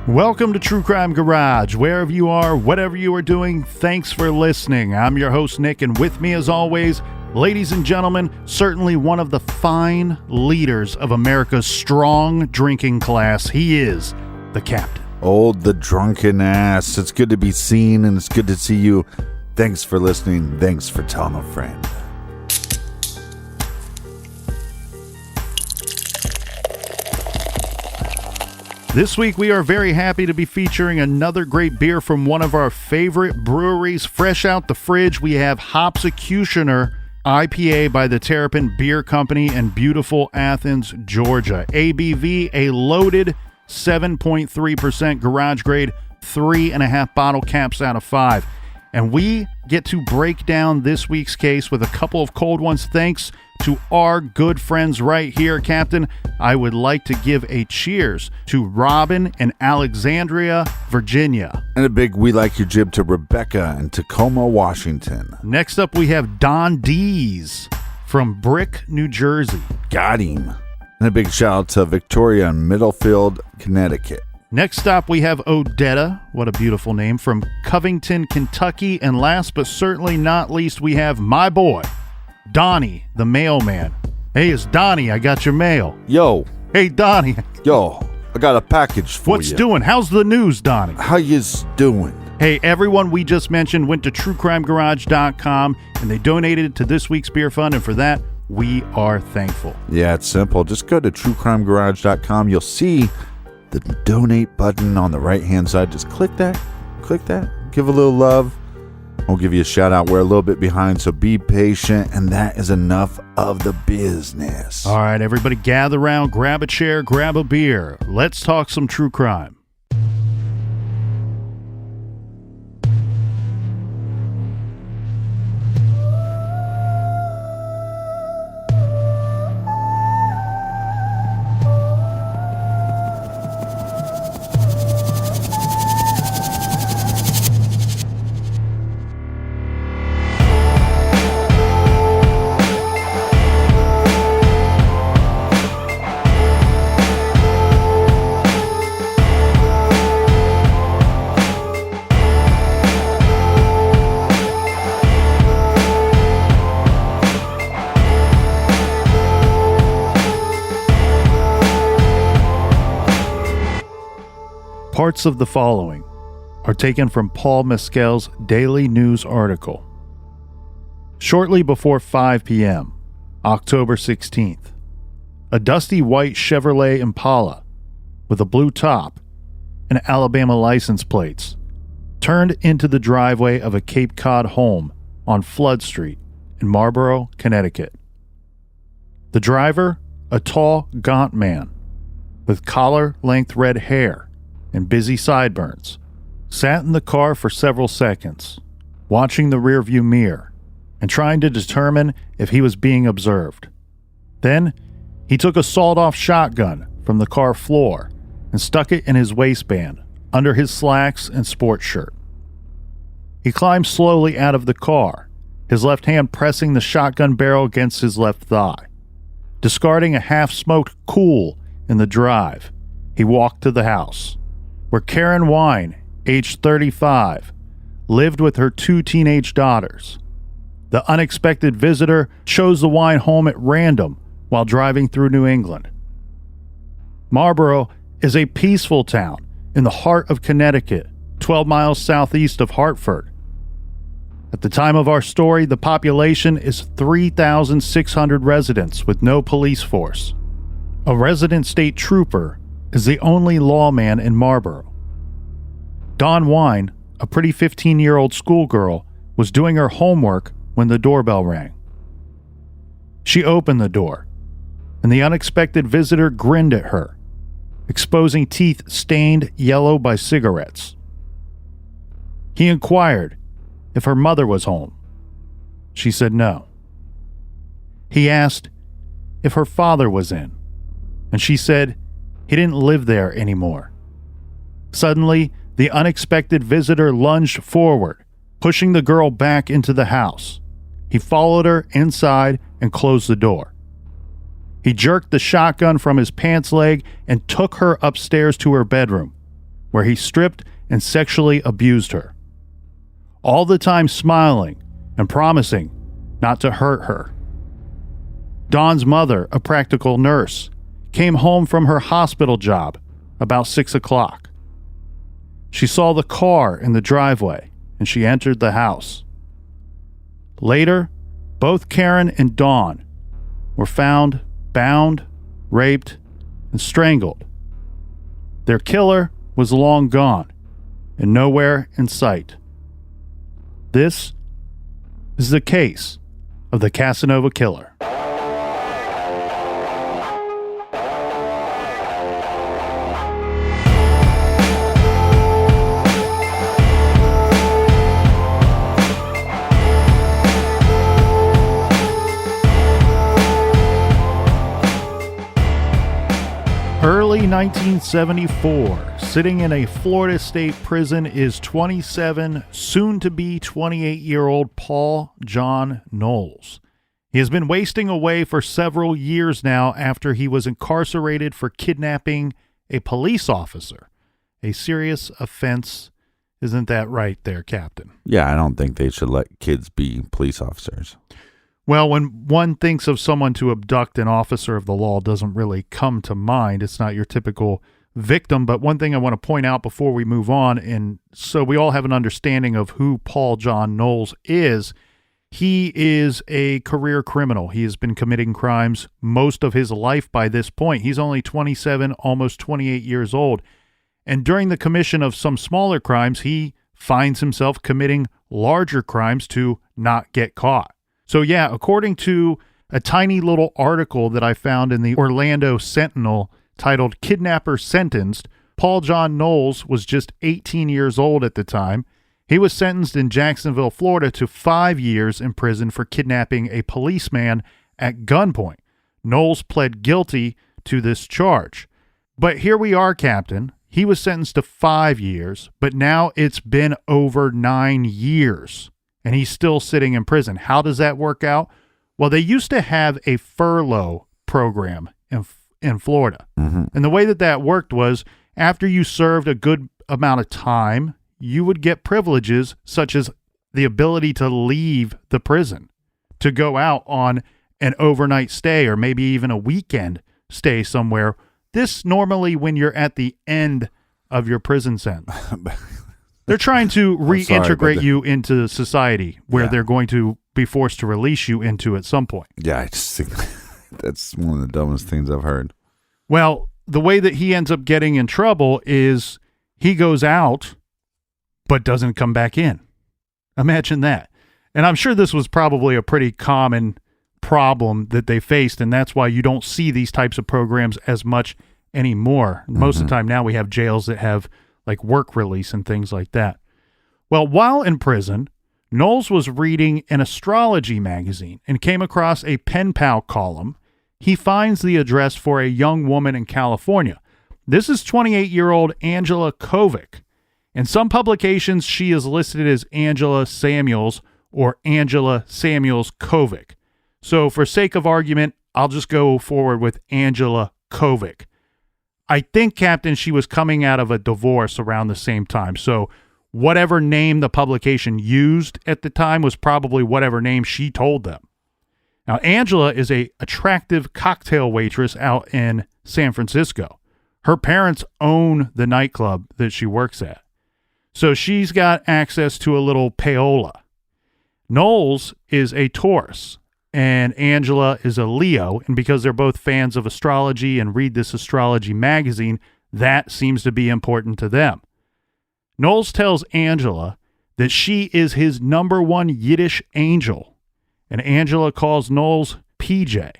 Welcome to True Crime Garage. Wherever you are, whatever you are doing, thanks for listening. I'm your host, Nick, and with me as always, ladies and gentlemen, certainly one of the fine leaders of America's strong drinking class. He is the captain. Oh, the drunken ass. It's good to be seen, and it's good to see you. Thanks for listening. Thanks for telling a friend. This week, we are very happy to be featuring another great beer from one of our favorite breweries. Fresh out the fridge, we have Hopsecutioner IPA by the Terrapin Beer Company in beautiful Athens, Georgia. ABV, a loaded 7.3% garage grade, 3.5 bottle caps out of 5. And we get to break down this week's case with a couple of cold ones thanks to our good friends right here, Captain. I would like to give a cheers to Robin in Alexandria, Virginia. And a big we like your jib to Rebecca in Tacoma, Washington. Next up, we have Don Dees from Brick, New Jersey. Got him. And a big shout out to Victoria in Middlefield, Connecticut. Next stop, we have Odetta, what a beautiful name, from Covington, Kentucky. And last but certainly not least, we have my boy, Donnie, the mailman. Hey, it's Donnie. I got your mail. Yo. Hey, Donnie. Yo, I got a package for you. What's doing? How's the news, Donnie? How yous doing? Hey, everyone we just mentioned went to truecrimegarage.com and they donated to this week's beer fund, and for that, we are thankful. Yeah, it's simple. Just go to truecrimegarage.com. You'll see the donate button on the right-hand side. Just click that. Give a little love. We'll give you a shout out. We're a little bit behind, so be patient, and that is enough of the business. All right, everybody gather around, grab a chair, grab a beer. Let's talk some true crime. Parts of the following are taken from Paul Mescal's Daily News article. Shortly before 5 p.m., October 16th, a dusty white Chevrolet Impala with a blue top and Alabama license plates turned into the driveway of a Cape Cod home on Flood Street in Marlborough, Connecticut. The driver, a tall, gaunt man with collar-length red hair and busy sideburns, sat in the car for several seconds, watching the rearview mirror and trying to determine if he was being observed. Then, he took a sawed-off shotgun from the car floor and stuck it in his waistband under his slacks and sports shirt. He climbed slowly out of the car, his left hand pressing the shotgun barrel against his left thigh. Discarding a half-smoked Kool in the drive, he walked to the house, where Karen Wine, aged 35, lived with her 2 teenage daughters. The unexpected visitor chose the Wine home at random while driving through New England. Marlborough is a peaceful town in the heart of Connecticut, 12 miles southeast of Hartford. At the time of our story, the population is 3,600 residents with no police force. A resident state trooper is the only lawman in Marlborough. Dawn Wine, a pretty 15-year-old schoolgirl, was doing her homework when the doorbell rang. She opened the door, and the unexpected visitor grinned at her, exposing teeth stained yellow by cigarettes. He inquired if her mother was home. She said no. He asked if her father was in, and she said he didn't live there anymore. Suddenly, the unexpected visitor lunged forward, pushing the girl back into the house. He followed her inside and closed the door. He jerked the shotgun from his pants leg and took her upstairs to her bedroom, where he stripped and sexually abused her, all the time smiling and promising not to hurt her. Dawn's mother, a practical nurse, came home from her hospital job about 6 o'clock. She saw the car in the driveway and she entered the house. Later, both Karen and Dawn were found bound, raped, and strangled. Their killer was long gone and nowhere in sight. This is the case of the Casanova killer. Early 1974, sitting in a Florida state prison is 27, soon-to-be 28-year-old Paul John Knowles. He has been wasting away for several years now after he was incarcerated for kidnapping a police officer. A serious offense. Isn't that right there, Captain? Yeah, I don't think they should let kids be police officers. Well, when one thinks of someone to abduct, an officer of the law doesn't really come to mind. It's not your typical victim. But one thing I want to point out before we move on, and so we all have an understanding of who Paul John Knowles is, he is a career criminal. He has been committing crimes most of his life by this point. He's only 27, almost 28 years old. And during the commission of some smaller crimes, he finds himself committing larger crimes to not get caught. So yeah, according to a tiny little article that I found in the Orlando Sentinel titled "Kidnapper Sentenced," Paul John Knowles was just 18 years old at the time. He was sentenced in Jacksonville, Florida to 5 years in prison for kidnapping a policeman at gunpoint. Knowles pled guilty to this charge. But here we are, Captain. He was sentenced to 5 years, but now it's been over 9 years. And he's still sitting in prison. How does that work out? Well, they used to have a furlough program in Florida. Mm-hmm. And the way that worked was after you served a good amount of time, you would get privileges such as the ability to leave the prison, to go out on an overnight stay or maybe even a weekend stay somewhere. This normally when you're at the end of your prison sentence. They're trying to reintegrate you into society where they're going to be forced to release you into at some point. Yeah, I just think that's one of the dumbest things I've heard. Well, the way that he ends up getting in trouble is he goes out but doesn't come back in. Imagine that. And I'm sure this was probably a pretty common problem that they faced, and that's why you don't see these types of programs as much anymore. Most of the time now we have jails that have like work release and things like that. Well, while in prison, Knowles was reading an astrology magazine and came across a pen pal column. He finds the address for a young woman in California. This is 28-year-old Angela Kovic. In some publications, she is listed as Angela Samuels or Angela Samuels Kovic. So for sake of argument, I'll just go forward with Angela Kovic. I think, Captain, she was coming out of a divorce around the same time. So whatever name the publication used at the time was probably whatever name she told them. Now, Angela is an attractive cocktail waitress out in San Francisco. Her parents own the nightclub that she works at. So she's got access to a little payola. Knowles is a Taurus, and Angela is a Leo, and because they're both fans of astrology and read this astrology magazine, that seems to be important to them. Knowles tells Angela that she is his number one Yiddish angel, and Angela calls Knowles PJ.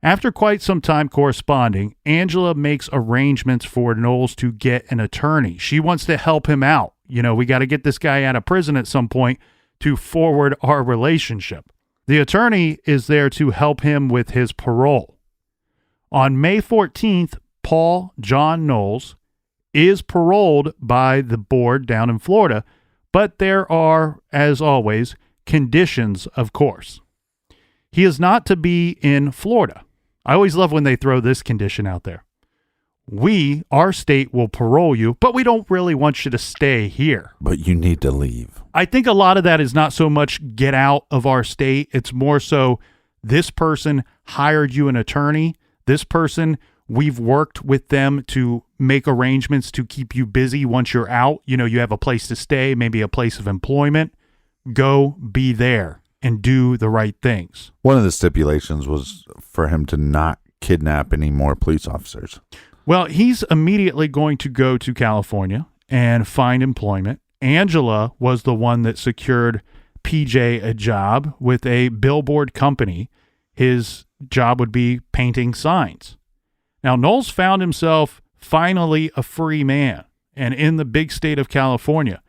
After quite some time corresponding, Angela makes arrangements for Knowles to get an attorney. She wants to help him out. You know, we got to get this guy out of prison at some point to forward our relationship. The attorney is there to help him with his parole. On May 14th, Paul John Knowles is paroled by the board down in Florida, but there are, as always, conditions, of course. He is not to be in Florida. I always love when they throw this condition out there. our state will parole you, but we don't really want you to stay here. But you need to leave. I think a lot of that is not so much get out of our state. It's more so this person hired you an attorney. This person, we've worked with them to make arrangements to keep you busy once you're out. You know, you have a place to stay, maybe a place of employment. Go be there and do the right things. One of the stipulations was for him to not kidnap any more police officers. Well, he's immediately going to go to California and find employment. Angela was the one that secured PJ a job with a billboard company. His job would be painting signs. Now, Knowles found himself finally a free man and in the big state of California,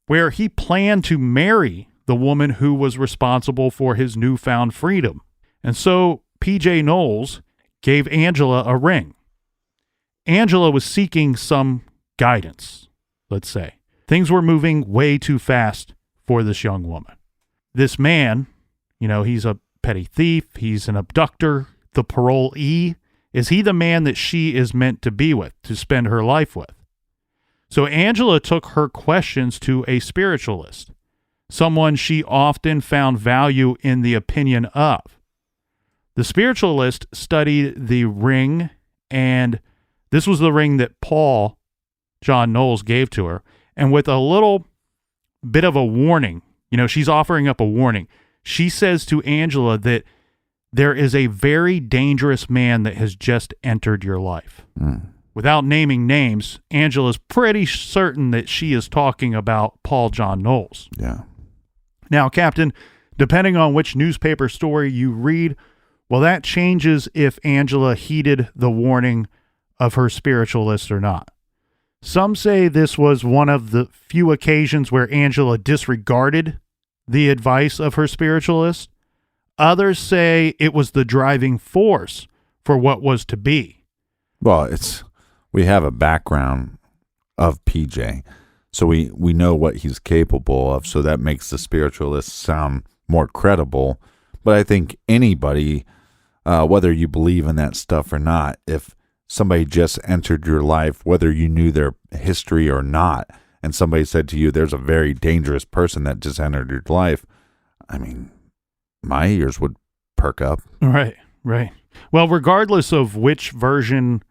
where he planned to marry the woman who was responsible for his newfound freedom. And so PJ Knowles gave Angela a ring. Angela was seeking some guidance, let's say. Things were moving way too fast for this young woman. This man, you know, he's a petty thief. He's an abductor. The parolee. Is he the man that she is meant to be with, to spend her life with? So Angela took her questions to a spiritualist, someone she often found value in the opinion of. The spiritualist studied the ring, and this was the ring that Paul John Knowles gave to her. And with a little bit of a warning, you know, she's offering up a warning. She says to Angela that there is a very dangerous man that has just entered your life. Without naming names, Angela's pretty certain that she is talking about Paul John Knowles. Yeah. Now, Captain, depending on which newspaper story you read, well, that changes if Angela heeded the warning of her spiritualist or not. Some say this was one of the few occasions where Angela disregarded the advice of her spiritualist. Others say it was the driving force for what was to be. Well, we have a background of PJ, so we know what he's capable of, so that makes the spiritualist sound more credible. But I think anybody, whether you believe in that stuff or not, if somebody just entered your life, whether you knew their history or not, and somebody said to you, there's a very dangerous person that just entered your life, I mean, my ears would perk up. Right. Well, regardless of which version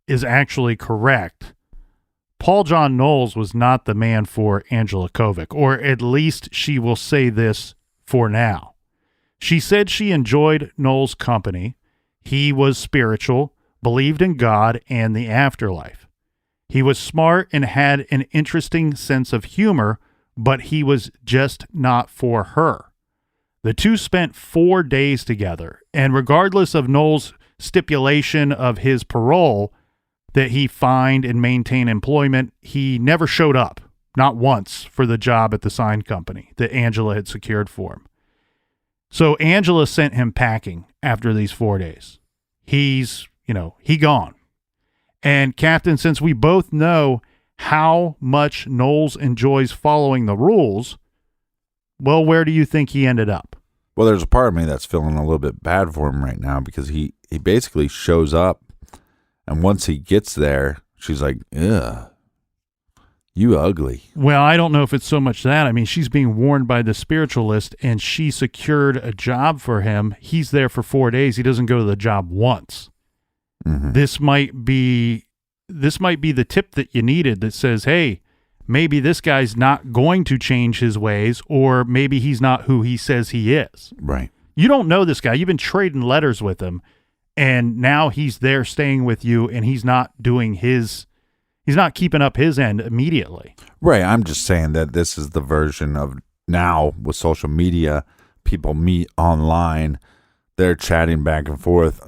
is actually correct, Paul John Knowles was not the man for Angela Kovic, or at least she will say this for now. She said she enjoyed Knowles' company. He was spiritual, believed in God and the afterlife. He was smart and had an interesting sense of humor, but he was just not for her. The two spent 4 days together, and regardless of Knowles' stipulation of his parole, that he find and maintain employment, he never showed up, not once, for the job at the sign company that Angela had secured for him. So Angela sent him packing after these 4 days. He gone. And Captain, since we both know how much Knowles enjoys following the rules, well, where do you think he ended up? Well, there's a part of me that's feeling a little bit bad for him right now, because he basically shows up, and once he gets there, she's like, ugh, you ugly. Well, I don't know if it's so much that. I mean, she's being warned by the spiritualist, and she secured a job for him. He's there for 4 days. He doesn't go to the job once. Mm-hmm. This might be the tip that you needed that says, hey, maybe this guy's not going to change his ways, or maybe he's not who he says he is. Right. You don't know this guy. You've been trading letters with him, and now he's there staying with you, and he's not keeping up his end immediately. Right. I'm just saying that this is the version of now with social media. People meet online. They're chatting back and forth.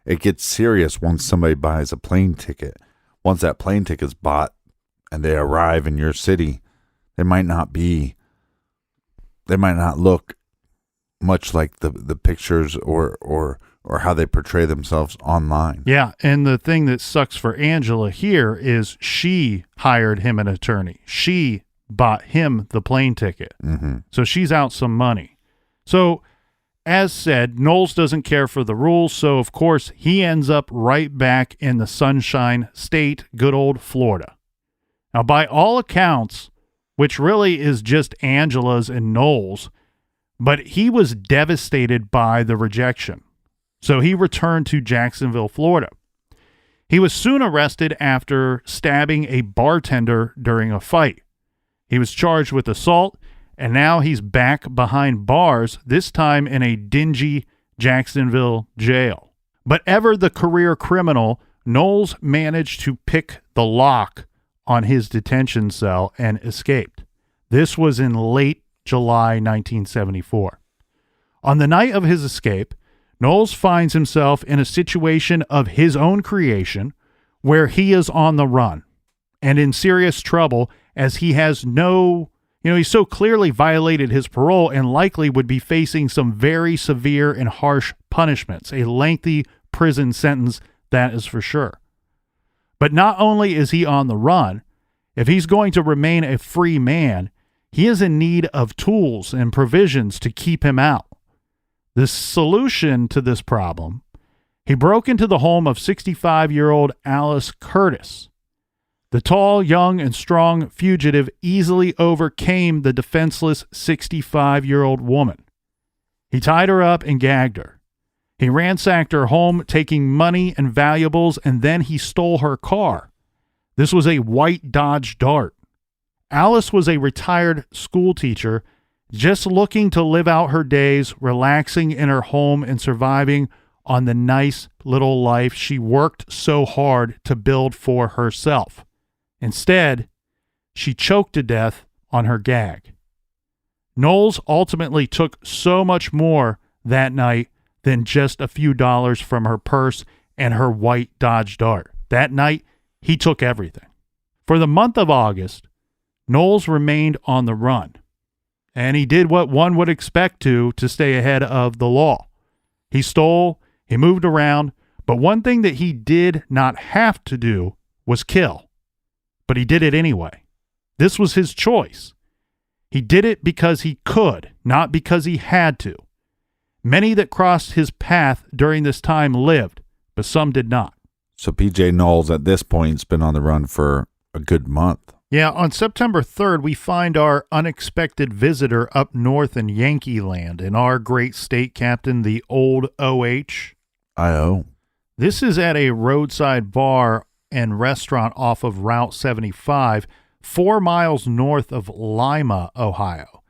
It gets serious once somebody buys a plane ticket. Once that plane ticket's bought and they arrive in your city, they might not look much like the pictures or how they portray themselves online. Yeah, and the thing that sucks for Angela here is she hired him an attorney. She bought him the plane ticket. Mm-hmm. So she's out some money. So As said, Knowles doesn't care for the rules, so of course he ends up right back in the Sunshine State, good old Florida. Now, by all accounts, which really is just Angela's and Knowles, but he was devastated by the rejection. So he returned to Jacksonville, Florida. He was soon arrested after stabbing a bartender during a fight. He was charged with assault, and now he's back behind bars, this time in a dingy Jacksonville jail. But ever the career criminal, Knowles managed to pick the lock on his detention cell and escaped. This was in late July 1974. On the night of his escape, Knowles finds himself in a situation of his own creation where he is on the run and in serious trouble as he has he's so clearly violated his parole and likely would be facing some very severe and harsh punishments, a lengthy prison sentence, that is for sure. But not only is he on the run, if he's going to remain a free man, he is in need of tools and provisions to keep him out. The solution to this problem, he broke into the home of 65-year-old Alice Curtis. The tall, young, and strong fugitive easily overcame the defenseless 65-year-old woman. He tied her up and gagged her. He ransacked her home, taking money and valuables, and then he stole her car. This was a white Dodge Dart. Alice was a retired school teacher, just looking to live out her days, relaxing in her home and surviving on the nice little life she worked so hard to build for herself. Instead, she choked to death on her gag. Knowles ultimately took so much more that night than just a few dollars from her purse and her white Dodge Dart. That night, he took everything. For the month of August, Knowles remained on the run, and he did what one would expect to stay ahead of the law. He stole, he moved around, but one thing that he did not have to do was kill. But he did it anyway. This was his choice. He did it because he could, not because he had to. Many that crossed his path during this time lived, but some did not. So PJ Knowles at this point has been on the run for a good month. Yeah, on September 3rd, we find our unexpected visitor up north in Yankee Land in our great state, Captain, the old OH. I-O. This is at a roadside bar and restaurant off of Route 75, 4 miles north of Lima, Ohio.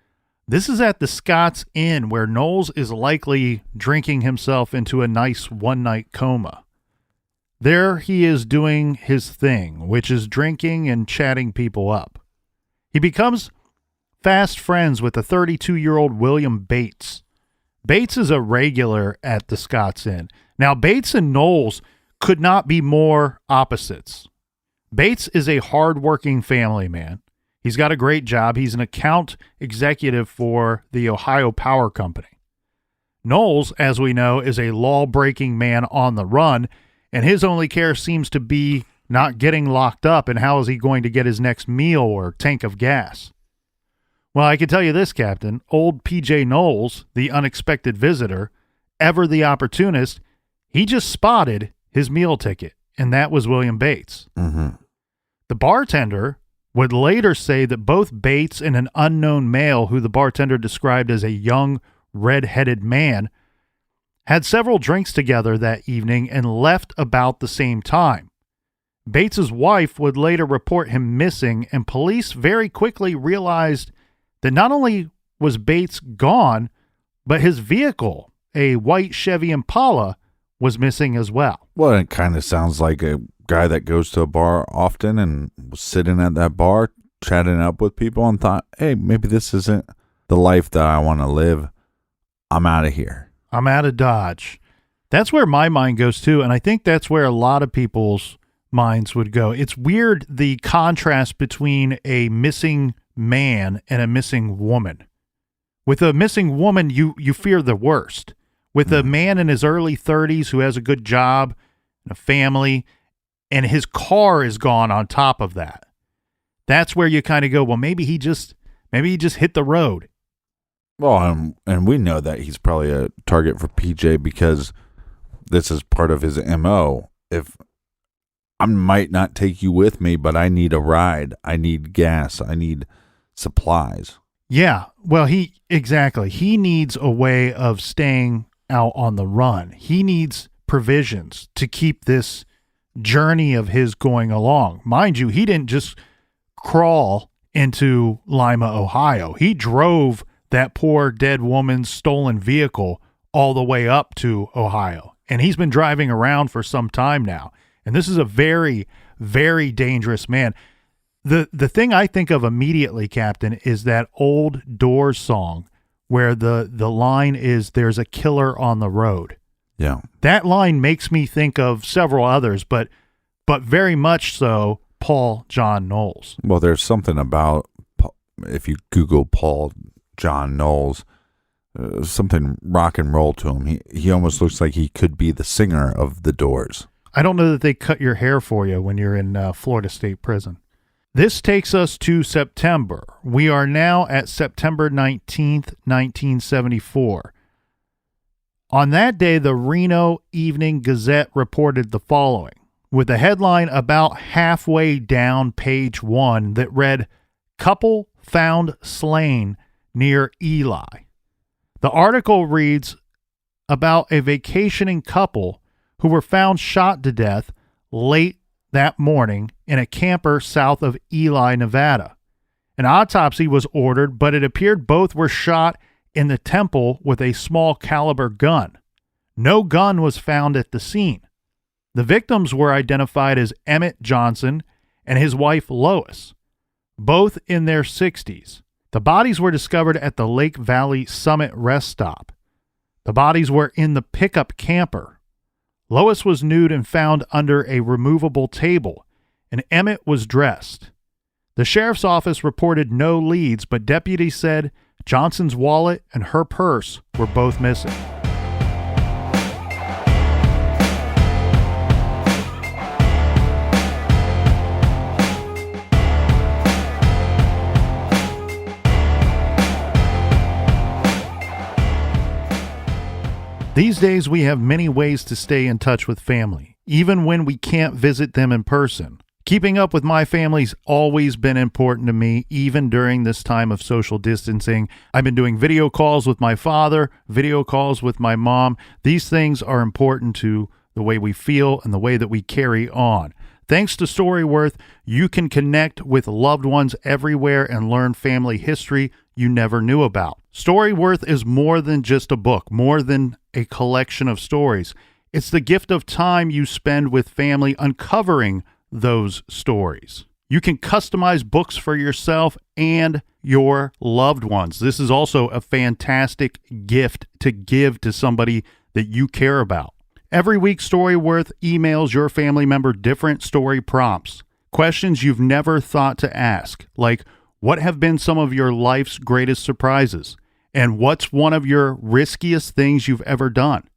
This is at the Scott's Inn, where Knowles is likely drinking himself into a nice one-night coma. There he is doing his thing, which is drinking and chatting people up. He becomes fast friends with the 32-year-old William Bates. Bates is a regular at the Scott's Inn. Now, Bates and Knowles could not be more opposites. Bates is a hard-working family man. He's got a great job. He's an account executive for the Ohio Power Company. Knowles, as we know, is a law-breaking man on the run, and his only care seems to be not getting locked up and how is he going to get his next meal or tank of gas. Well, I can tell you this, Captain. Old P.J. Knowles, the unexpected visitor, ever the opportunist, he just spotted his meal ticket, and that was William Bates. Mm-hmm. The bartender would later say that both Bates and an unknown male, who the bartender described as a young, red-headed man, had several drinks together that evening and left about the same time. Bates's wife would later report him missing, and police very quickly realized that not only was Bates gone, but his vehicle, a white Chevy Impala, was missing as well. Well, it kind of sounds like a guy that goes to a bar often and was sitting at that bar, chatting up with people and thought, hey, maybe this isn't the life that I want to live. I'm out of here. I'm out of Dodge. That's where my mind goes too, and I think that's where a lot of people's minds would go. It's weird, the contrast between a missing man and a missing woman. With a missing woman, you fear the worst. With a man in his early 30s who has a good job and a family, and his car is gone on top of that, that's where you kind of go, well, maybe he just hit the road. Well, and we know that he's probably a target for PJ because this is part of his MO. If I might not take you with me, but I need a ride. I need gas. I need supplies. Yeah, well, he needs a way of staying out on the run. He needs provisions to keep this journey of his going along. Mind you, he didn't just crawl into Lima, Ohio. He drove that poor dead woman's stolen vehicle all the way up to Ohio. And he's been driving around for some time now. And this is a very, very dangerous man. The thing I think of immediately, Captain, is that old Doors song where the line is, "There's a killer on the road." Yeah. That line makes me think of several others, but very much so Paul John Knowles. Well, there's something about, if you Google Paul John Knowles, something rock and roll to him. He almost looks like he could be the singer of the Doors. I don't know that they cut your hair for you when you're in Florida State Prison. This takes us to September. We are now at September 19th, 1974. On that day, the Reno Evening Gazette reported the following, with a headline about halfway down page 1 that read, "Couple found slain near Eli." The article reads about a vacationing couple who were found shot to death late that morning in a camper south of Eli, Nevada. An autopsy was ordered, but it appeared both were shot in the temple with a small caliber gun. No gun was found at the scene. The victims were identified as Emmett Johnson and his wife Lois, both in their 60s. The bodies were discovered at the Lake Valley Summit rest stop. The bodies were in the pickup camper. Lois was nude and found under a removable table, and Emmett was dressed. The sheriff's office reported no leads, but deputies said Johnson's wallet and her purse were both missing. These days, we have many ways to stay in touch with family, even when we can't visit them in person. Keeping up with my family's always been important to me, even during this time of social distancing. I've been doing video calls with my father, video calls with my mom. These things are important to the way we feel and the way that we carry on. Thanks to Storyworth, you can connect with loved ones everywhere and learn family history you never knew about. Storyworth is more than just a book, more than a collection of stories. It's the gift of time you spend with family uncovering those stories. You can customize books for yourself and your loved ones. This is also a fantastic gift to give to somebody that you care about. Every week, Storyworth emails your family member different story prompts, questions you've never thought to ask, like, what have been some of your life's greatest surprises? And what's one of your riskiest things you've ever done?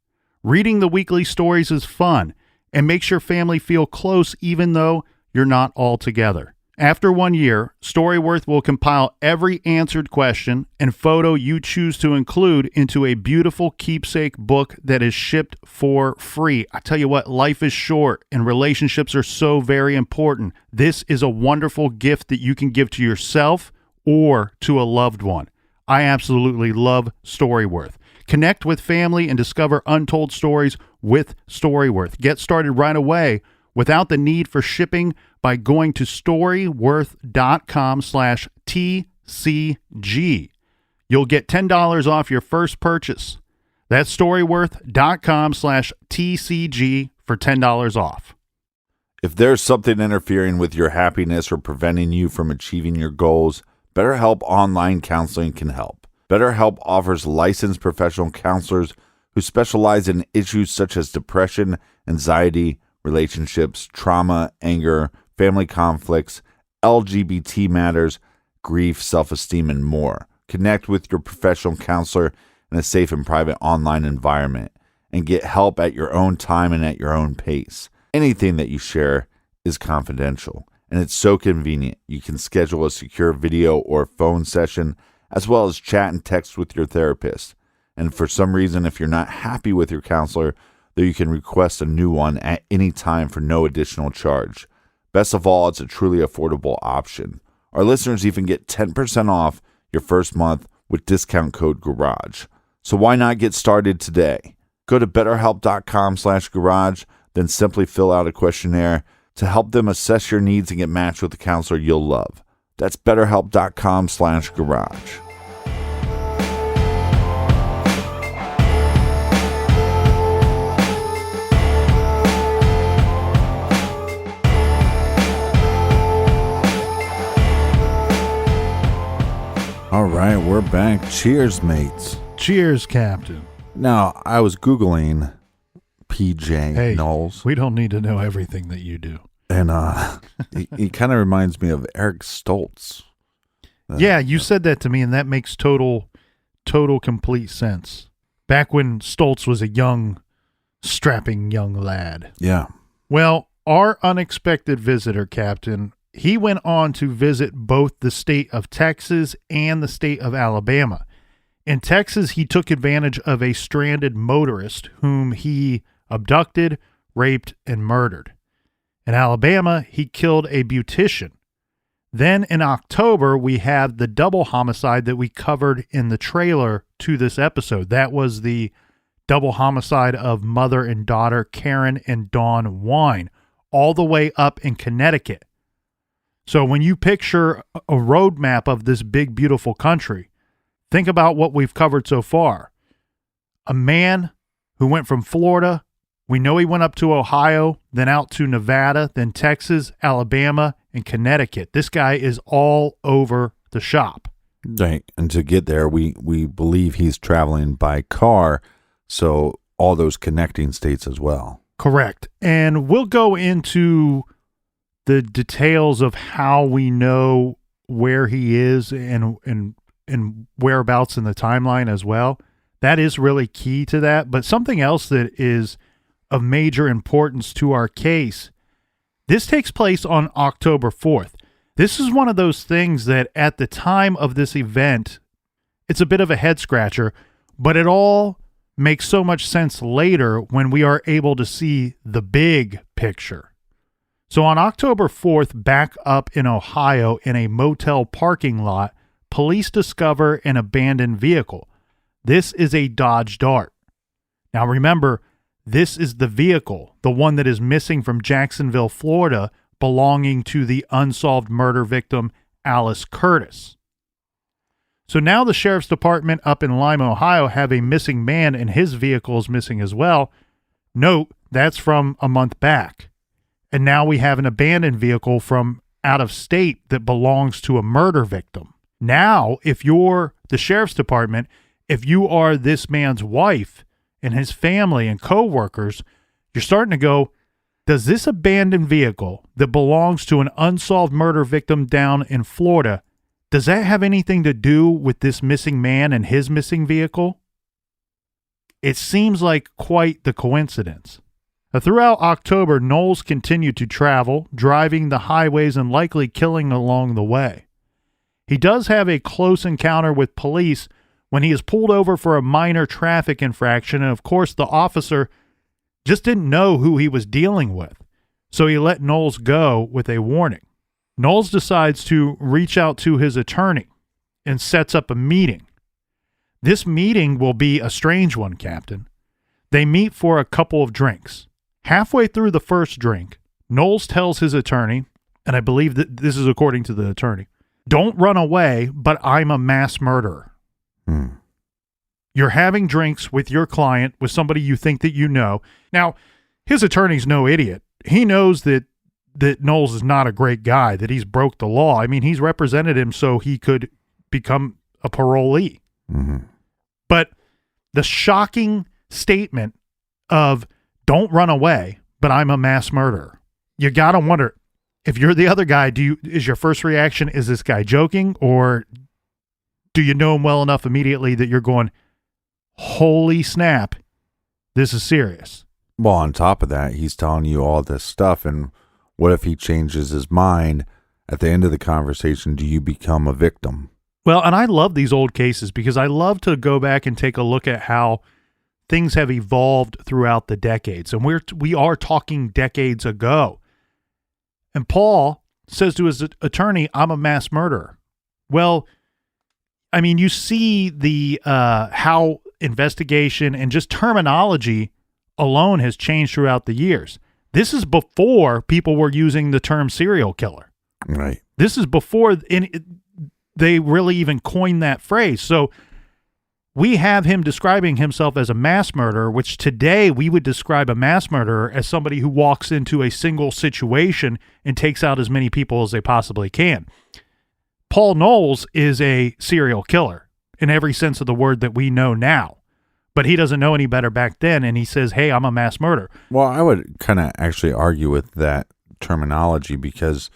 Reading the weekly stories is fun and makes your family feel close even though you're not all together. After 1 year, Storyworth will compile every answered question and photo you choose to include into a beautiful keepsake book that is shipped for free. I tell you what, life is short and relationships are so very important. This is a wonderful gift that you can give to yourself or to a loved one. I absolutely love Storyworth. Connect with family and discover untold stories with Storyworth. Get started right away without the need for shipping by going to storyworth.com/TCG. You'll get $10 off your first purchase. That's storyworth.com/TCG for $10 off. If there's something interfering with your happiness or preventing you from achieving your goals, BetterHelp Online Counseling can help. BetterHelp offers licensed professional counselors who specialize in issues such as depression, anxiety, relationships, trauma, anger, family conflicts, LGBT matters, grief, self-esteem, and more. Connect with your professional counselor in a safe and private online environment and get help at your own time and at your own pace. Anything that you share is confidential, and it's so convenient. You can schedule a secure video or phone session as well as chat and text with your therapist. And for some reason, if you're not happy with your counselor, then you can request a new one at any time for no additional charge. Best of all, it's a truly affordable option. Our listeners even get 10% off your first month with discount code GARAGE. So why not get started today? Go to betterhelp.com/garage, then simply fill out a questionnaire to help them assess your needs and get matched with a counselor you'll love. That's betterhelp.com/garage. All right, we're back. Cheers, mates. Cheers, Captain. Now, I was Googling PJ Knowles. We don't need to know everything that you do. And he kind of reminds me of Eric Stoltz. Yeah, you said that to me, and that makes total complete sense. Back when Stoltz was a strapping young lad. Yeah. Well, our unexpected visitor, Captain, he went on to visit both the state of Texas and the state of Alabama. In Texas, he took advantage of a stranded motorist whom he abducted, raped, and murdered. In Alabama, he killed a beautician. Then in October, we have the double homicide that we covered in the trailer to this episode. That was the double homicide of mother and daughter Karen and Dawn Wine, all the way up in Connecticut. So when you picture a road map of this big, beautiful country, think about what we've covered so far. A man who went from Florida, we know he went up to Ohio, then out to Nevada, then Texas, Alabama, and Connecticut. This guy is all over the shop. Right. And to get there, we believe he's traveling by car, so all those connecting states as well. Correct. And we'll go into the details of how we know where he is and whereabouts in the timeline as well. That is really key to that. But something else that is of major importance to our case, this takes place on October 4th. This is one of those things that at the time of this event, it's a bit of a head scratcher, but it all makes so much sense later when we are able to see the big picture. So on October 4th, back up in Ohio in a motel parking lot, police discover an abandoned vehicle. This is a Dodge Dart. Now remember, this is the vehicle, the one that is missing from Jacksonville, Florida, belonging to the unsolved murder victim, Alice Curtis. So now the sheriff's department up in Lima, Ohio have a missing man and his vehicle is missing as well. Note, that's from a month back. And now we have an abandoned vehicle from out of state that belongs to a murder victim. Now, if you're the sheriff's department, if you are this man's wife and his family and co-workers, you're starting to go, does this abandoned vehicle that belongs to an unsolved murder victim down in Florida, does that have anything to do with this missing man and his missing vehicle? It seems like quite the coincidence. Throughout October, Knowles continued to travel, driving the highways and likely killing along the way. He does have a close encounter with police when he is pulled over for a minor traffic infraction, and of course the officer just didn't know who he was dealing with, so he let Knowles go with a warning. Knowles decides to reach out to his attorney and sets up a meeting. This meeting will be a strange one, Captain. They meet for a couple of drinks. Halfway through the first drink, Knowles tells his attorney, and I believe that this is according to the attorney, "Don't run away, but I'm a mass murderer." You're having drinks with your client, with somebody you think that you know. Now, his attorney's no idiot. He knows that Knowles is not a great guy, that he's broke the law. I mean, he's represented him so he could become a parolee. Mm-hmm. But the shocking statement of, "Don't run away, but I'm a mass murderer." You got to wonder, if you're the other guy, is your first reaction, is this guy joking? Or do you know him well enough immediately that you're going, holy snap, this is serious? Well, on top of that, he's telling you all this stuff. And what if he changes his mind at the end of the conversation? Do you become a victim? Well, and I love these old cases because I love to go back and take a look at how things have evolved throughout the decades. And we are talking decades ago. And Paul says to his attorney, I'm a mass murderer. Well, I mean, you see the how investigation and just terminology alone has changed throughout the years. This is before people were using the term serial killer. Right. This is before they really even coined that phrase. So we have him describing himself as a mass murderer, which today we would describe a mass murderer as somebody who walks into a single situation and takes out as many people as they possibly can. Paul Knowles is a serial killer in every sense of the word that we know now, but he doesn't know any better back then. And he says, hey, I'm a mass murderer. Well, I would kind of actually argue with that terminology because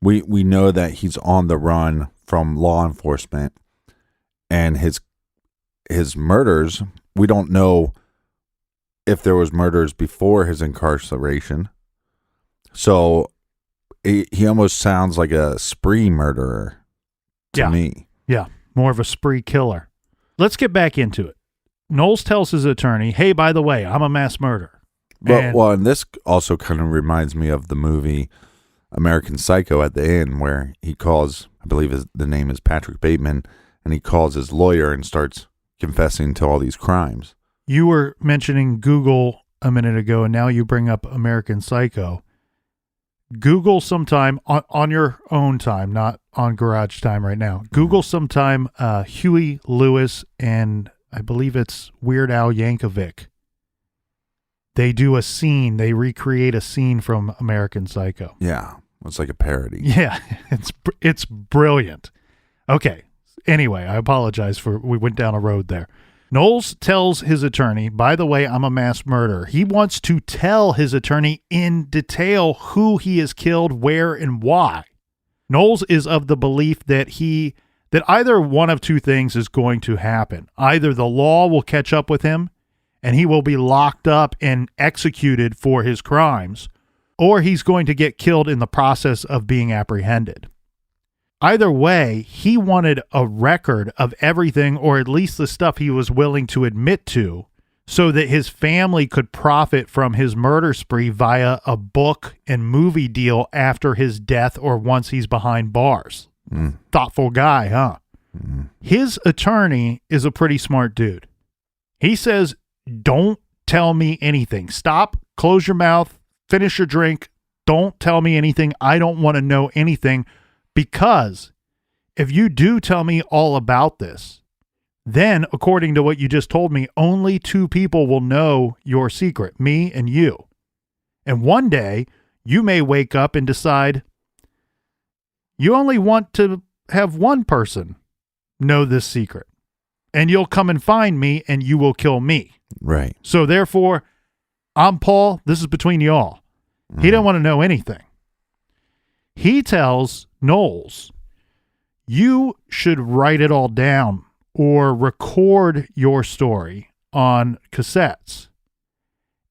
we know that he's on the run from law enforcement, and his murders, we don't know if there was murders before his incarceration. So he almost sounds like a spree murderer to me. Yeah, more of a spree killer. Let's get back into it. Knowles tells his attorney, hey, by the way, I'm a mass murderer. And this also kind of reminds me of the movie American Psycho at the end, where he calls, I believe the name is Patrick Bateman, and he calls his lawyer and starts confessing to all these crimes. You were mentioning Google a minute ago, and now you bring up American Psycho. Google sometime on your own time, not on Garage Time right now. Google sometime Huey Lewis and I believe it's Weird Al Yankovic. They do a scene. They recreate a scene from American Psycho. Yeah, it's like a parody. Yeah, it's brilliant. Okay. Anyway, I apologize we went down a road there. Knowles tells his attorney, by the way, I'm a mass murderer. He wants to tell his attorney in detail who he has killed, where, and why. Knowles is of the belief that either one of two things is going to happen. Either the law will catch up with him and he will be locked up and executed for his crimes, or he's going to get killed in the process of being apprehended. Either way, he wanted a record of everything, or at least the stuff he was willing to admit to, so that his family could profit from his murder spree via a book and movie deal after his death or once he's behind bars. Thoughtful guy, huh? His attorney is a pretty smart dude. He says, don't tell me anything. Stop, close your mouth, finish your drink. Don't tell me anything. I don't want to know anything. Because if you do tell me all about this, then, according to what you just told me, only two people will know your secret, me and you. And one day, you may wake up and decide you only want to have one person know this secret. And you'll come and find me, and you will kill me. Right. So, therefore, I'm Paul. This is between y'all. He didn't want to know anything. He tells Knowles, you should write it all down or record your story on cassettes.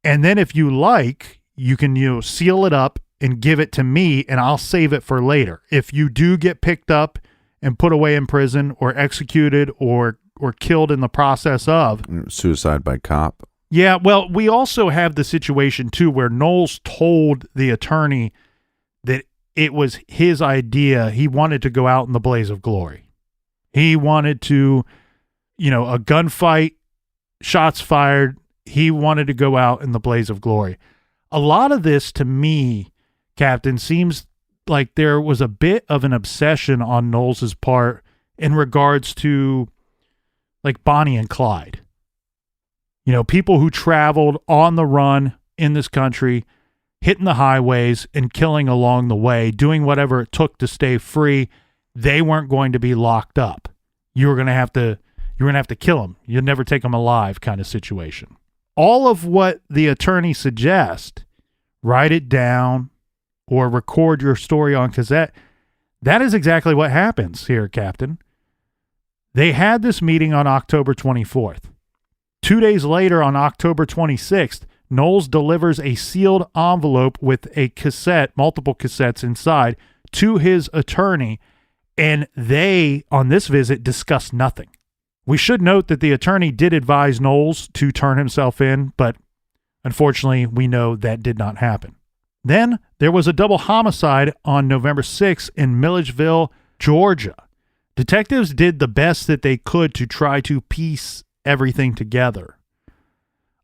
And then if you like, you can seal it up and give it to me, and I'll save it for later. If you do get picked up and put away in prison or executed or killed in the process of suicide by cop. Yeah, well, we also have the situation too where Knowles told the attorney that it was his idea. He wanted to go out in the blaze of glory. He wanted to, a gunfight, shots fired. He wanted to go out in the blaze of glory. A lot of this, to me, Captain, seems like there was a bit of an obsession on Knowles' part in regards to, like, Bonnie and Clyde. People who traveled on the run in this country, hitting the highways and killing along the way, doing whatever it took to stay free. They weren't going to be locked up. You were going to have to kill them. You'd never take them alive kind of situation. All of what the attorney suggests, write it down or record your story on cassette. That is exactly what happens here, Captain. They had this meeting on October 24th. 2 days later, on October 26th, Knowles delivers a sealed envelope with a cassette, multiple cassettes inside, to his attorney, And they, on this visit, discussed nothing. We should note that the attorney did advise Knowles to turn himself in, but unfortunately, we know that did not happen. Then there was a double homicide on November 6th in Milledgeville, Georgia. Detectives did the best that they could to try to piece everything together.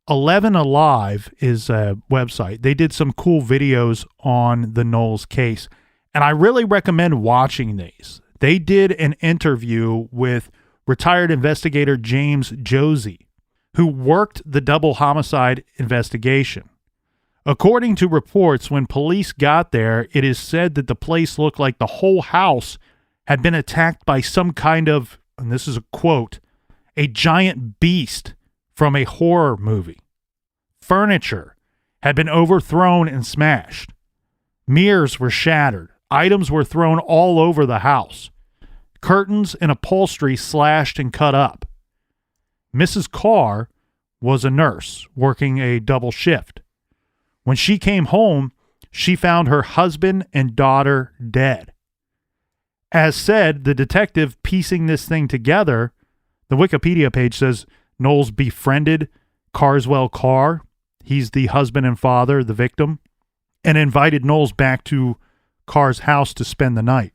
11 Alive is a website. They did some cool videos on the Knowles case, and I really recommend watching these. They did an interview with retired investigator James Josie, who worked the double homicide investigation. According to reports, when police got there, it is said that the place looked like the whole house had been attacked by some kind of, and this is a quote, a giant beast from a horror movie. Furniture had been overthrown and smashed. Mirrors were shattered. Items were thrown all over the house. Curtains and upholstery slashed and cut up. Mrs. Carr was a nurse working a double shift. When she came home, she found her husband and daughter dead. As said, the detective piecing this thing together, the Wikipedia page says Knowles befriended Carswell Carr. He's the husband and father, the victim, and invited Knowles back to Carr's house to spend the night.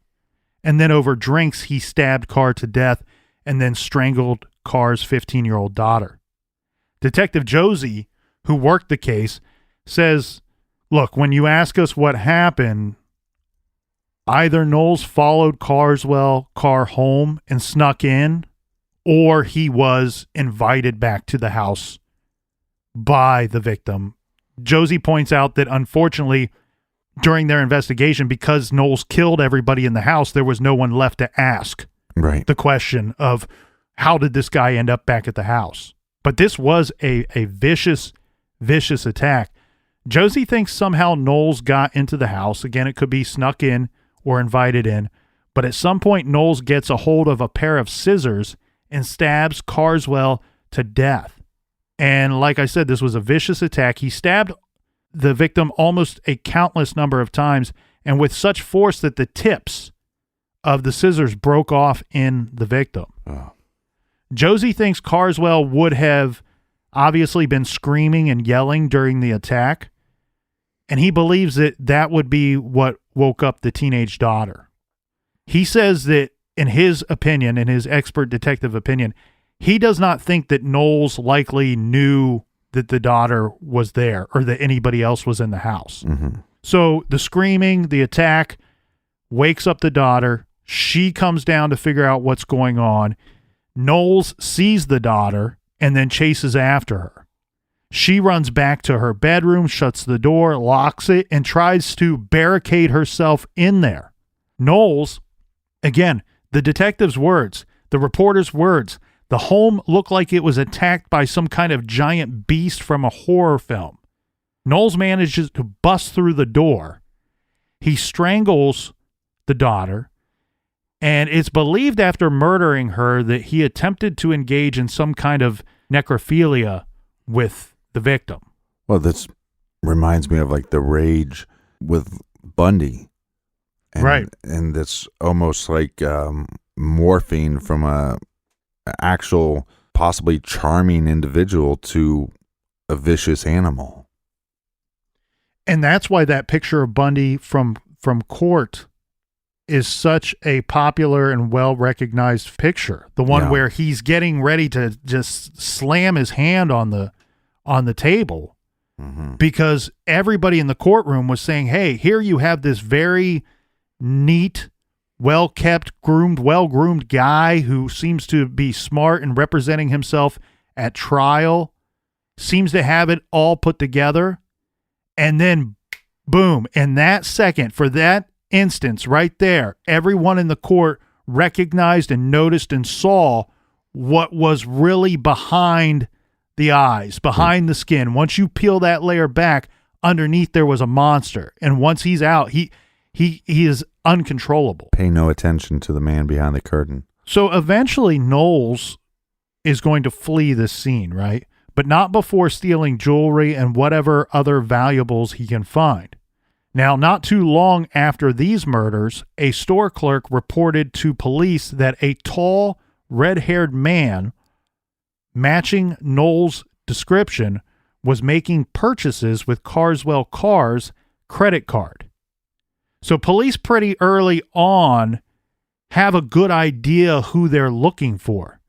And then over drinks, he stabbed Carr to death and then strangled Carr's 15-year-old daughter. Detective Josie, who worked the case, says, look, when you ask us what happened, either Knowles followed Carr home and snuck in, or he was invited back to the house by the victim. Josie points out that unfortunately, during their investigation, because Knowles killed everybody in the house, there was no one left to ask the question of how did this guy end up back at the house? But this was a vicious, vicious attack. Josie thinks somehow Knowles got into the house. Again, it could be snuck in or invited in. But at some point, Knowles gets a hold of a pair of scissors and stabs Carswell to death. And like I said, this was a vicious attack. He stabbed the victim almost a countless number of times, and with such force that the tips of the scissors broke off in the victim. Oh. Josie thinks Carswell would have obviously been screaming and yelling during the attack, and he believes that that would be what woke up the teenage daughter. He says that in his opinion, in his expert detective opinion, he does not think that Knowles likely knew that the daughter was there or that anybody else was in the house. Mm-hmm. So the screaming, the attack, wakes up the daughter. She comes down to figure out what's going on. Knowles sees the daughter and then chases after her. She runs back to her bedroom, shuts the door, locks it, and tries to barricade herself in there. Knowles, again, the detective's words, the reporter's words, the home looked like it was attacked by some kind of giant beast from a horror film. Knowles manages to bust through the door. He strangles the daughter, and it's believed after murdering her that he attempted to engage in some kind of necrophilia with the victim. Well, this reminds me of like the rage with Bundy. And, right. And it's almost like morphine from a actual possibly charming individual to a vicious animal. And that's why that picture of Bundy from court is such a popular and well-recognized picture. The one where he's getting ready to just slam his hand on the table, mm-hmm. because everybody in the courtroom was saying, hey, here you have this very neat, well-kept, well-groomed guy who seems to be smart and representing himself at trial, seems to have it all put together, and then, boom, in that second, for that instance right there, everyone in the court recognized and noticed and saw what was really behind the eyes, behind the skin. Once you peel that layer back, underneath there was a monster, and once he's out, he is uncontrollable. Pay no attention to the man behind the curtain. So eventually Knowles is going to flee this scene, right? But not before stealing jewelry and whatever other valuables he can find. Now, not too long after these murders, a store clerk reported to police that a tall, red-haired man matching Knowles' description was making purchases with Carswell Car's credit card. So police pretty early on have a good idea who they're looking for.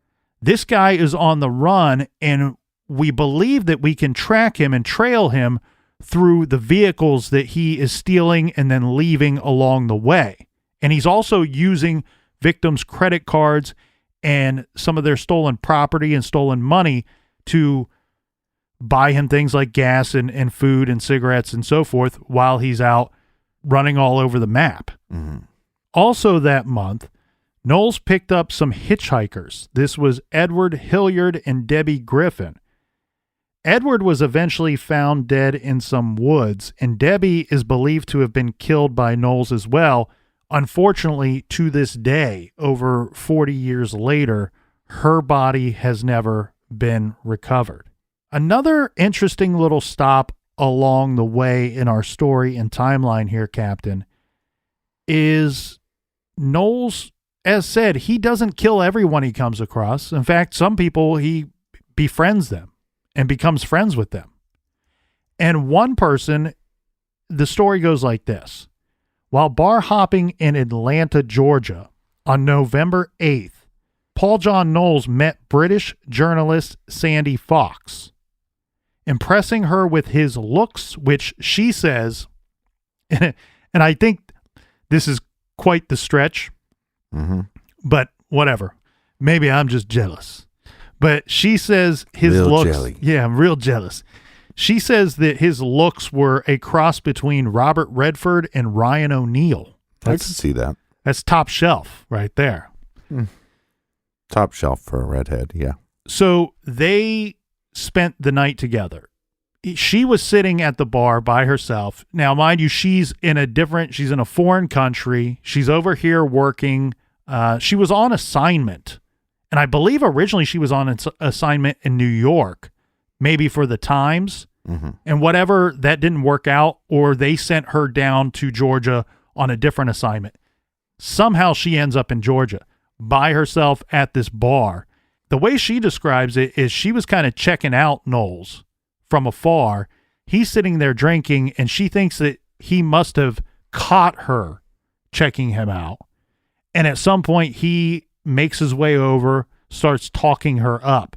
This guy is on the run, and we believe that we can track him and trail him through the vehicles that he is stealing and then leaving along the way. And he's also using victims' credit cards and some of their stolen property and stolen money to buy him things like gas and food and cigarettes and so forth while he's out running all over the map. Mm-hmm. Also that month, Knowles picked up some hitchhikers. This was Edward Hilliard and Debbie Griffin. Edward was eventually found dead in some woods, and Debbie is believed to have been killed by Knowles as well. Unfortunately, to this day, over 40 years later, her body has never been recovered. Another interesting little stop along the way in our story and timeline here, Captain, is Knowles, as said, he doesn't kill everyone he comes across. In fact, some people, he befriends them and becomes friends with them. And one person, the story goes like this. While bar hopping in Atlanta, Georgia, on November 8th, Paul John Knowles met British journalist Sandy Fox, impressing her with his looks, which she says, and I think this is quite the stretch, but whatever. Maybe I'm just jealous. But she says his real looks. Jelly. Yeah, I'm real jealous. She says that his looks were a cross between Robert Redford and Ryan O'Neal. I can see that. That's top shelf right there. Top shelf for a redhead, yeah. So they spent the night together. She was sitting at the bar by herself. Now, mind you, she's in a foreign country. She's over here working. She was on assignment. And I believe originally she was on an assignment in New York, maybe for the Times. And whatever, that didn't work out, or they sent her down to Georgia on a different assignment. Somehow she ends up in Georgia by herself at this bar. The way she describes it is she was kind of checking out Knowles from afar. He's sitting there drinking, and she thinks that he must have caught her checking him out. And at some point, he makes his way over, starts talking her up.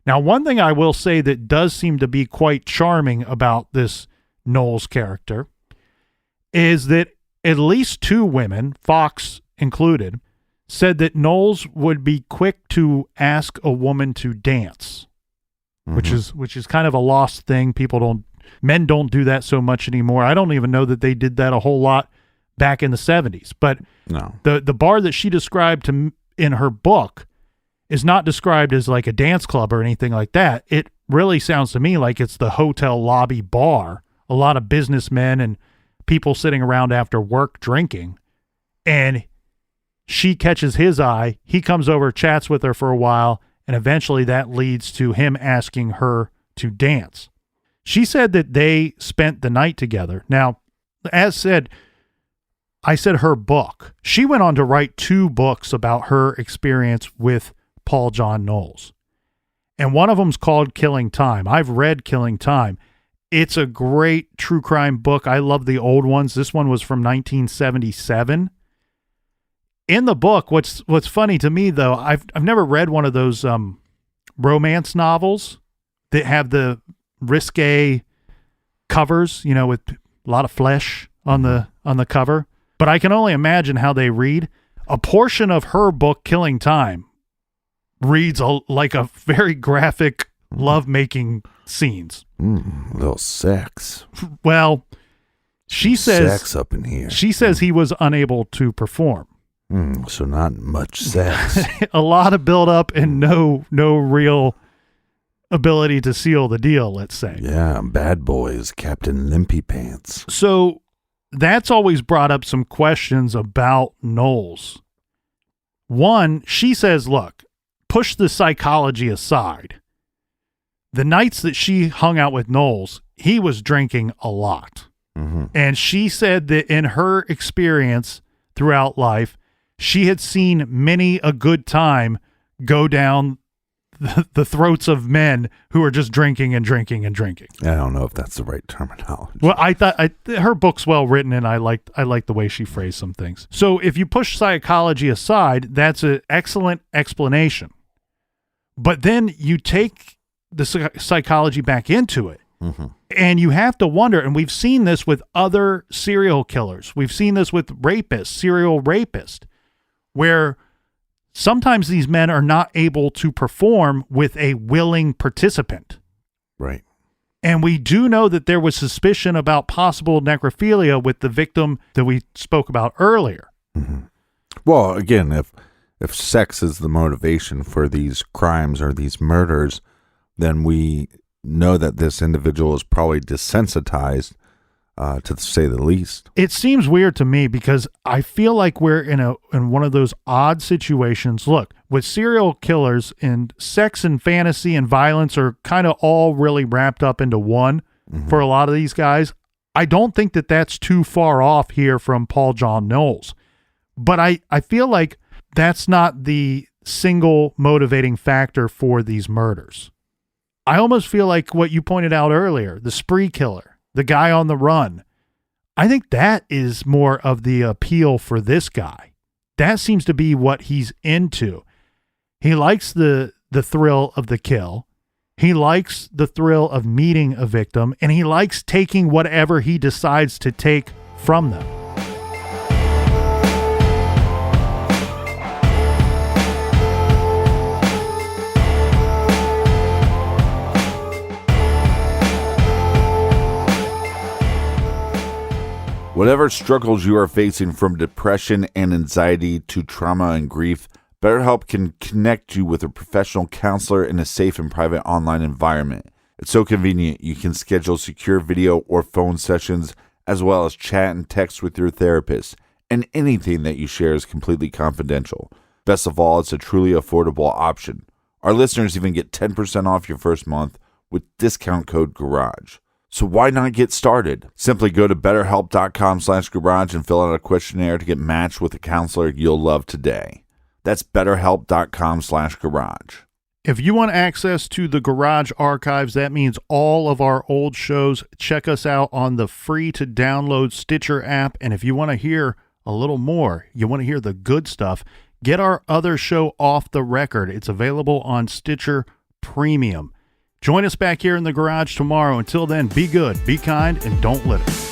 Now, one thing I will say that does seem to be quite charming about this Knowles character is that at least two women, Fox included, said that Knowles would be quick to ask a woman to dance, which is kind of a lost thing. Men don't do that so much anymore. I don't even know that they did that a whole lot back in the 70s. But no, the bar that she described in her book is not described as like a dance club or anything like that. It really sounds to me like it's the hotel lobby bar. A lot of businessmen and people sitting around after work drinking. And she catches his eye. He comes over, chats with her for a while, and eventually that leads to him asking her to dance. She said that they spent the night together. Now, as said, I said her book. She went on to write 2 books about her experience with Paul John Knowles. And one of them's called Killing Time. I've read Killing Time. It's a great true crime book. I love the old ones. This one was from 1977. In the book, what's funny to me though, I've never read one of those romance novels that have the risque covers, with a lot of flesh on the cover. But I can only imagine how they read. A portion of her book, Killing Time, reads like a very graphic lovemaking scenes. A little sex. Well, she says sex up in here. She says he was unable to perform. So not much sex. A lot of build up and no real ability to seal the deal, let's say. Yeah, bad boys, Captain Limpy Pants. So that's always brought up some questions about Knowles. One, she says, look, push the psychology aside. The nights that she hung out with Knowles, he was drinking a lot. And she said that in her experience throughout life, she had seen many a good time go down the throats of men who are just drinking and drinking and drinking. I don't know if that's the right terminology. Well, I thought her book's well written, and I liked the way she phrased some things. So if you push psychology aside, that's an excellent explanation. But then you take the psychology back into it, and you have to wonder, and we've seen this with other serial killers. We've seen this with rapists, serial rapists, where sometimes these men are not able to perform with a willing participant. Right. And we do know that there was suspicion about possible necrophilia with the victim that we spoke about earlier. Well, again, if sex is the motivation for these crimes or these murders, then we know that this individual is probably desensitized, to say the least. It seems weird to me because I feel like we're in one of those odd situations. Look, with serial killers, and sex and fantasy and violence are kind of all really wrapped up into one for a lot of these guys. I don't think that that's too far off here from Paul John Knowles. But I feel like that's not the single motivating factor for these murders. I almost feel like what you pointed out earlier, the spree killer, the guy on the run. I think that is more of the appeal for this guy. That seems to be what he's into. He likes the thrill of the kill. He likes the thrill of meeting a victim, and he likes taking whatever he decides to take from them. Whatever struggles you are facing, from depression and anxiety to trauma and grief, BetterHelp can connect you with a professional counselor in a safe and private online environment. It's so convenient. You can schedule secure video or phone sessions, as well as chat and text with your therapist, and anything that you share is completely confidential. Best of all, it's a truly affordable option. Our listeners even get 10% off your first month with discount code GARAGE. So why not get started? Simply go to betterhelp.com/garage and fill out a questionnaire to get matched with a counselor you'll love today. That's betterhelp.com/garage. If you want access to the Garage archives, that means all of our old shows. Check us out on the free to download Stitcher app. And if you want to hear a little more, you want to hear the good stuff, get our other show, Off the Record. It's available on Stitcher Premium. Join us back here in the garage tomorrow. Until then, be good, be kind, and don't litter.